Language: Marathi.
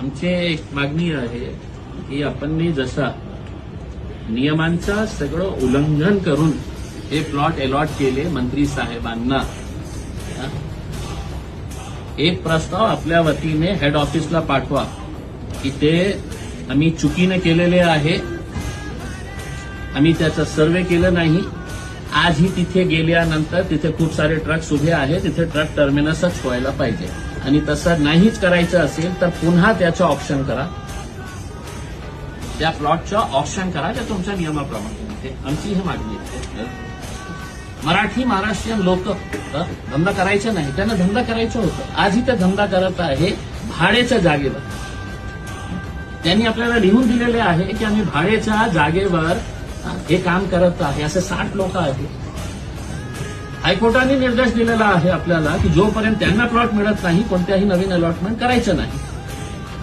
आमची एक मागणी आहे की आपण जसा नियमांचं सगळं उल्लंघन करून हे प्लॉट अलॉट केले मंत्री साहेबांना, एक प्रस्ताव आपल्या वतीने हेड ऑफिसला पाठवा की ते आम्ही चुकीने केलेले आहे, आम्ही त्याचा सर्वे केलं नाही. आजही तिथे गेल्यानंतर तिथे खूप सारे ट्रक्स उभे आहेत, तिथे ट्रक टर्मिनसच व्हायला पाहिजे आणि तसं नाहीच करायचं असेल तर पुन्हा त्याचं ऑप्शन करा, त्या प्लॉटचं ऑप्शन करा त्या तुमच्या नियमाप्रमाणे. आमची ही मागणी आहे. मराठी महाराष्ट्रीयन लोक धंदा करायचा नाही, त्यांना धंदा करायचं होतं, आजही ते धंदा करत आहे भाड्याच्या जागेवर. त्यांनी आपल्याला लिहून दिलेले आहे की आम्ही भाड्याच्या जागेवर हे काम करत आहे, असे 60 लोक आहेत. हायकोर्टाने निर्देश दिलेला आहे आपल्याला की जोपर्यंत त्यांना प्लॉट मिळत नाही कोणत्याही नवीन अलॉटमेंट करायचं नाही.